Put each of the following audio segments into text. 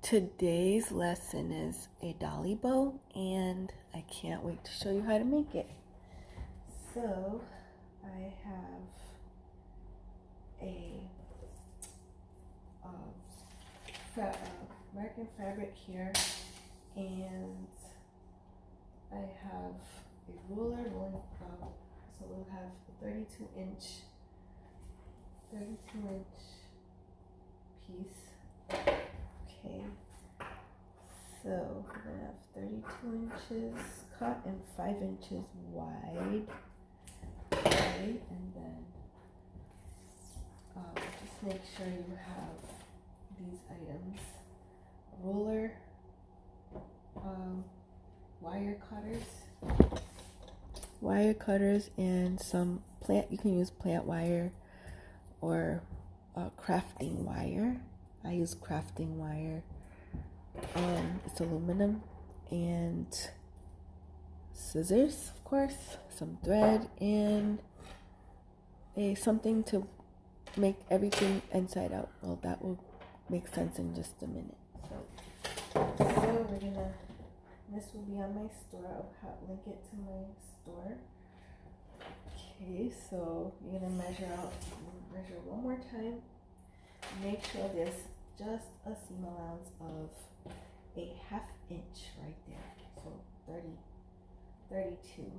Today's lesson is a dolly bow, and I can't wait to show you how to make it. So I have a American fabric here, and I have a ruler rolling up. So we'll have a 32 inch piece. Okay, so we're gonna have 32 inches cut and 5 inches wide. Okay, and then just make sure you have these items: a ruler, wire cutters, and some plant. You can use plant wire or crafting wire. I use crafting wire. It's aluminum, and scissors, of course, some thread, and something to make everything inside out. Well, that will make sense in just a minute. So this will be on my store. I'll link it to my store. Okay, so you're gonna measure one more time. Make sure there's just a seam allowance of a 1/2 inch right there. So 32.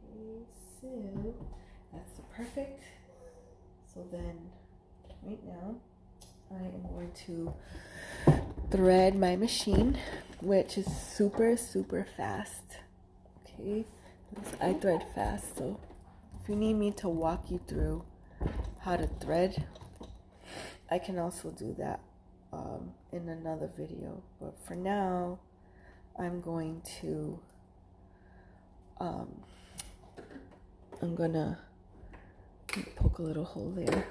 Okay, so that's perfect. So then right now I am going to thread my machine, which is super fast. Okay, I thread fast, so if you need me to walk you through how to thread, I can also do that in another video. But for now, I'm going to I'm gonna poke a little hole there.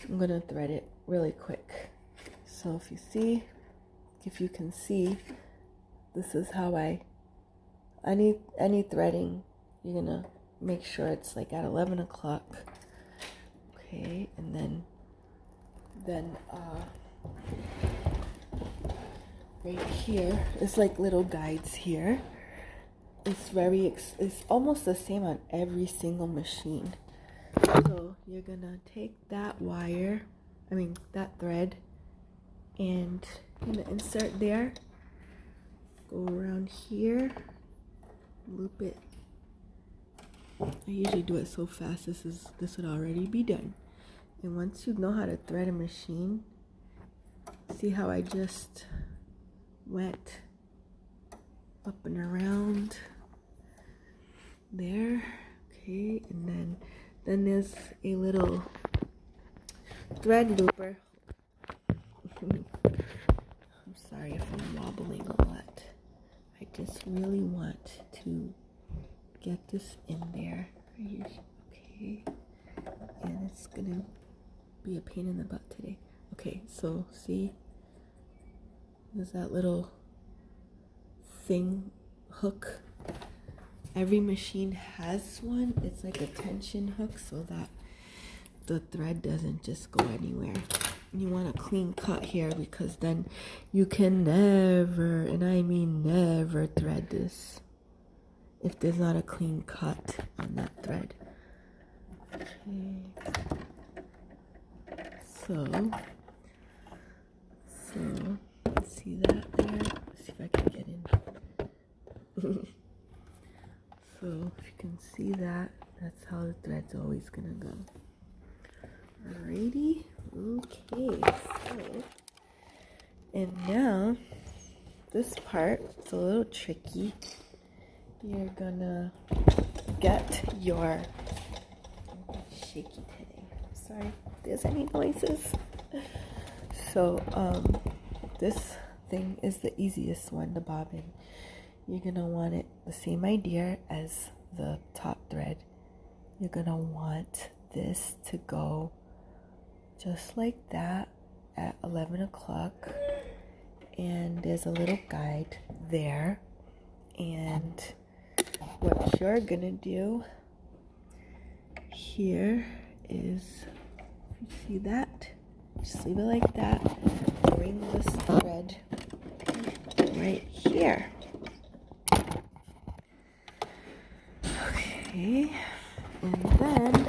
I'm gonna thread it really quick. So if you can see, this is how any threading, you're gonna make sure it's like at 11 o'clock. Okay, and then right here, it's like little guides here. It's almost the same on every single machine. So you're gonna take that that thread, and you're gonna insert there, go around here, loop it. I usually do it so fast, this would already be done. And once you know how to thread a machine, see how I just went up and around there. Okay, and then there's a little thread looper. I'm sorry if I'm wobbling a lot. I just really want to get this in there. Okay, and it's gonna be a pain in the butt today. Okay, so see, there's that little thing, hook. Every machine has one. It's like a tension hook so that the thread doesn't just go anywhere. You want a clean cut here, because then you can never, and I mean never, thread this if there's not a clean cut on that thread. Okay. So see that there? Let's see if I can get in. So if you can see that, that's how the thread's always gonna go. Alrighty. Okay, so, and now this part is a little tricky. You're gonna get your, shaky today, sorry if there's any noises. So this thing is the easiest one, the bobbin. You're gonna want it the same idea as the top thread. You're gonna want this to go just like that at 11 o'clock, and there's a little guide there. And what you're gonna do here is, you see that? Just leave it like that. Bring this up there. Okay, and then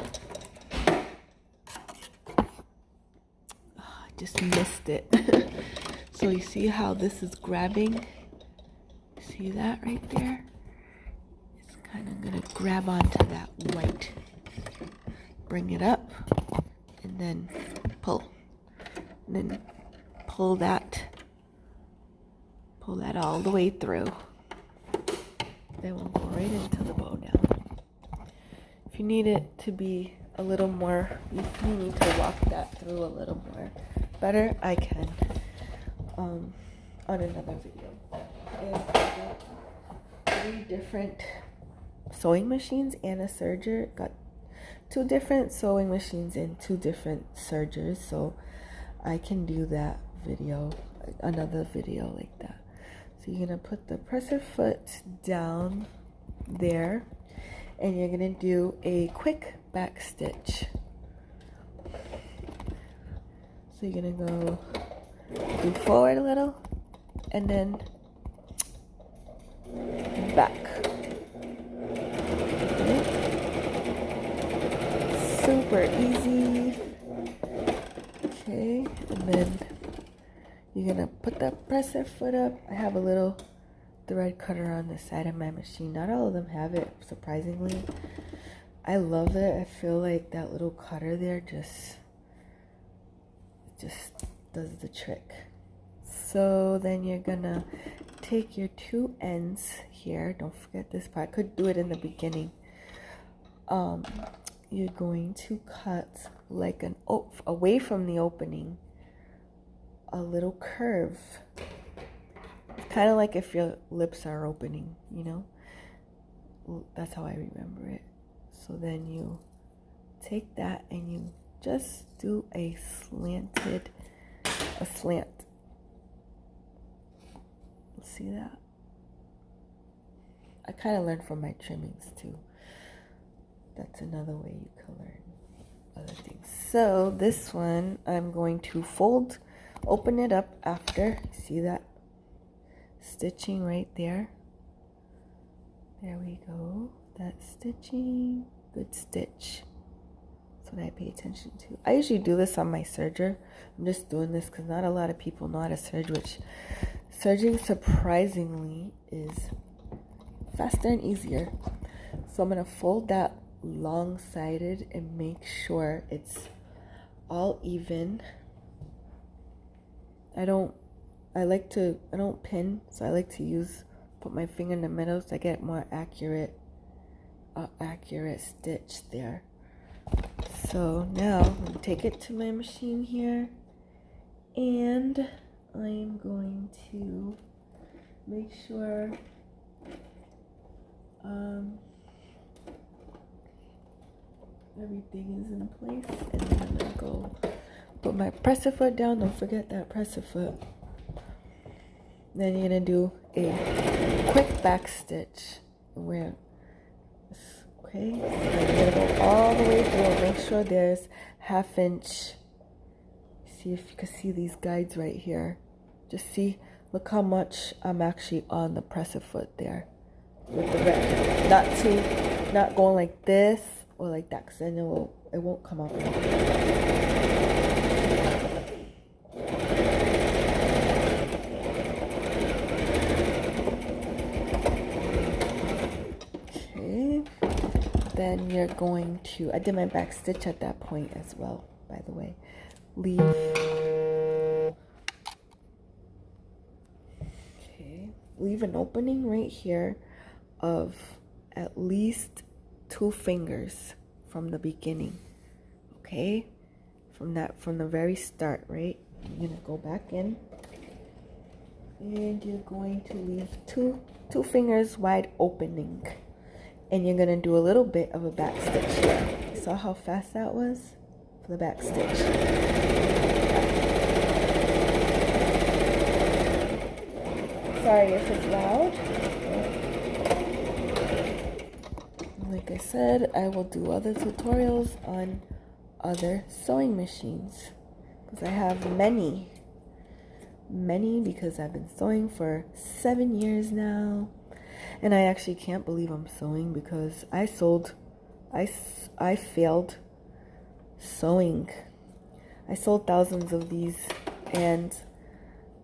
I just missed it. So you see how this is grabbing? See that right there? It's kind of gonna grab onto that white. Bring it up and then pull. And then pull that all the way through. Then we'll go right into the bow now. If you need it to be a little more, if you need to walk that through a little more better, I can on another video. And I got 3 different sewing machines and a serger. Got 2 different sewing machines and 2 different sergers, so I can do that video, another video like that. So you're gonna put the presser foot down there, and you're gonna do a quick back stitch. So you're gonna go forward a little and then back. Okay. Super easy. Okay, and then you're gonna put that presser foot up. I have a little thread cutter on the side of my machine. Not all of them have it, surprisingly. I love it. I feel like that little cutter there just does the trick. So then you're gonna take your 2 ends here. Don't forget this part. I could do it in the beginning. You're going to cut like away from the opening, a little curve. It's kind of like if your lips are opening, you know? That's how I remember it. So then you take that and you just do a slant. See that? I kind of learned from my trimmings too. That's another way you can learn other things. So this one, I'm going to open it up after. See that stitching right there? There we go. That stitching, good stitch. That's what I pay attention to. I usually do this on my serger. I'm just doing this because not a lot of people know how to serge, which serging surprisingly is faster and easier. So I'm going to fold that long-sided and make sure it's all even. I don't pin, so I like to put my finger in the middle so I get more accurate stitch there. So now I'm going to take it to my machine here, and I'm going to make sure everything is in place, and then I'm going to go put my presser foot down. Don't forget that presser foot. Then you're going to do a quick back stitch. Okay, so you're going to go all the way through. Make sure there's 1/2 inch. See if you can see these guides right here. Just see, look how much I'm actually on the presser foot there with the red. Not going like this or like that, because then it won't come up. Okay, then you're going to, I did my back stitch at that point as well, by the way. Leave an opening right here of at least 2 fingers from the beginning. Okay, from the very start, right? You're gonna go back in, and you're going to leave two fingers wide opening, and you're gonna do a little bit of a back stitch here. You saw how fast that was for the back stitch. Sorry if it's loud. Like I said, I will do other tutorials on other sewing machines because I have many. many because I've been sewing for 7 years now. And I actually can't believe I'm sewing because I failed sewing. I sold thousands of these and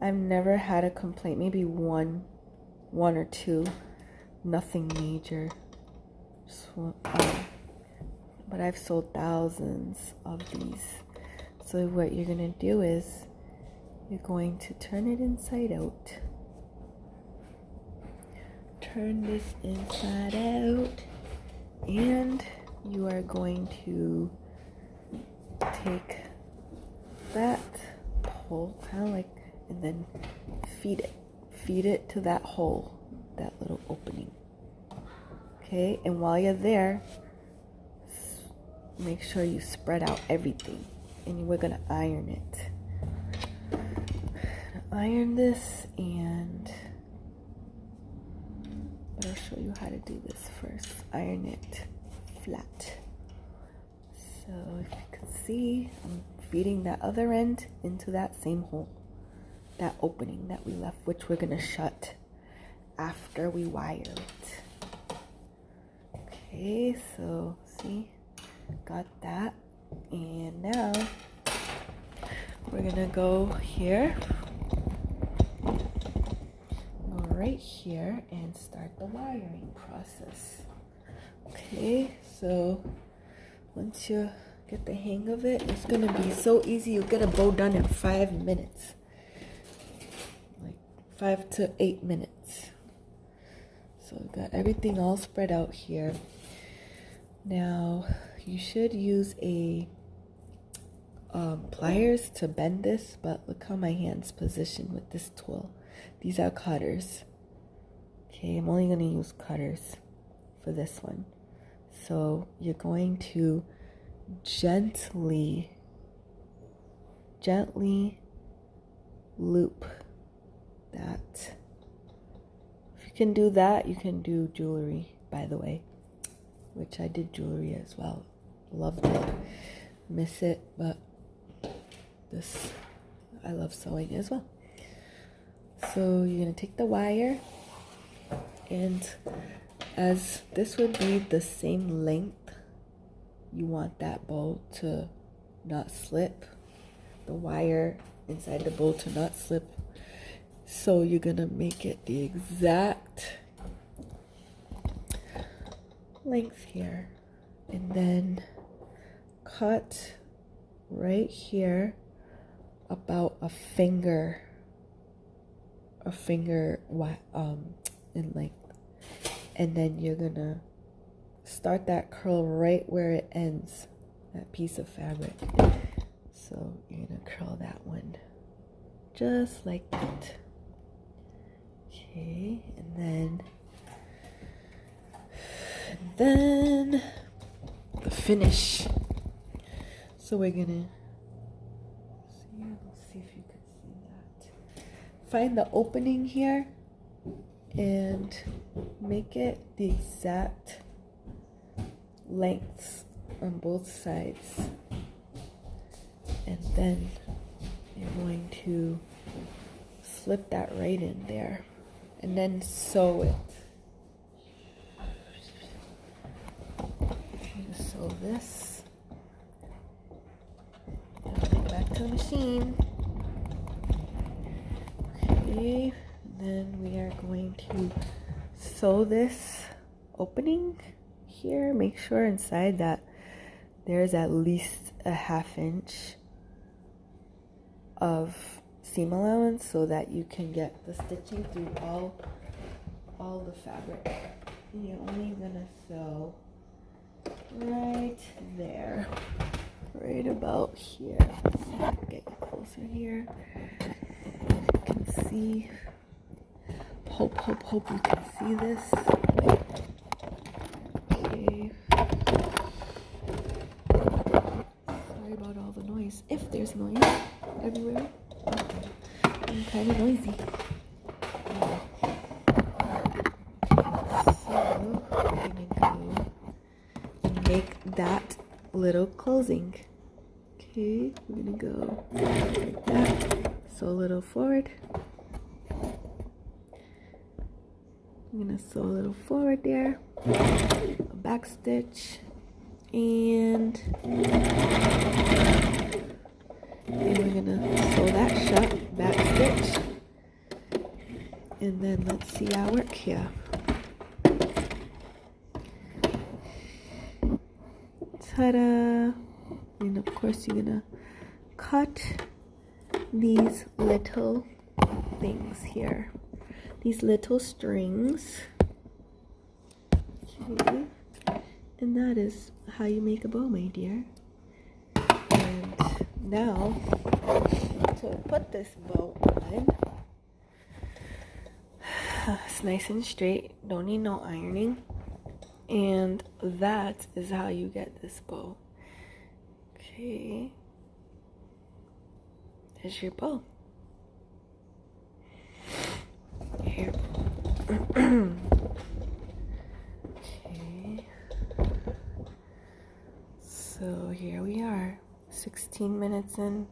I've never had a complaint. Maybe one or two, nothing major. But I've sold thousands of these. So what you're gonna do is you're going to turn it inside out. Turn this inside out, and you are going to take that pole, kind of like, and then feed it to that hole, that little opening. Okay, and while you're there, make sure you spread out everything, and we're gonna iron it. Iron this, but I'll show you how to do this first. Iron it flat. So if you can see, I'm feeding that other end into that same hole, that opening that we left, which we're gonna shut after we wire it. Okay, so see, got that. And now we're gonna go here, go right here and start the wiring process. Okay, so once you get the hang of it, it's gonna be so easy. You'll get a bow done in 5 minutes, like 5 to 8 minutes. So we've got everything all spread out here. Now you should use a pliers to bend this, but look how my hand's positioned with this tool. These are cutters. Okay, I'm only gonna use cutters for this one. So you're going to gently loop that. If you can do that, you can do jewelry, by the way, which I did jewelry as well. Loved it. Miss it, but this, I love sewing as well. So you're gonna take the wire, and as this would be the same length, you want that bow to not slip, the wire inside the bow to not slip. So you're gonna make it the exact length here, and then cut right here about a finger in length, and then you're gonna start that curl right where it ends, that piece of fabric. So you're gonna curl that one just like that. Okay, and then the finish. So we're gonna see, let's see if you can see that. Find the opening here and make it the exact lengths on both sides, and then you're going to slip that right in there and then sew it. Sew this. Back to the machine. Okay, then we are going to sew this opening here. Make sure inside that there's at least a 1/2 inch of seam allowance so that you can get the stitching through all the fabric. And you're only gonna sew right there, right about here. Get you closer here. You can see. Hope you can see this. Okay. Sorry about all the noise. If there's noise everywhere, I'm kind of noisy. So we're gonna go and make that little closing. Okay, we're gonna go like that. sew a little forward. I'm gonna sew a little forward there, a back stitch, and we're gonna sew that shut, back stitch, and then let's see our work here. Ta-da! And of course you're gonna cut these little things here, these little strings. Okay, and that is how you make a bow, my dear. And now to put this bow on, it's nice and straight, don't need no ironing, and that is how you get this bow. Okay, there's your bow. Here. Okay, so here we are, 16 minutes in.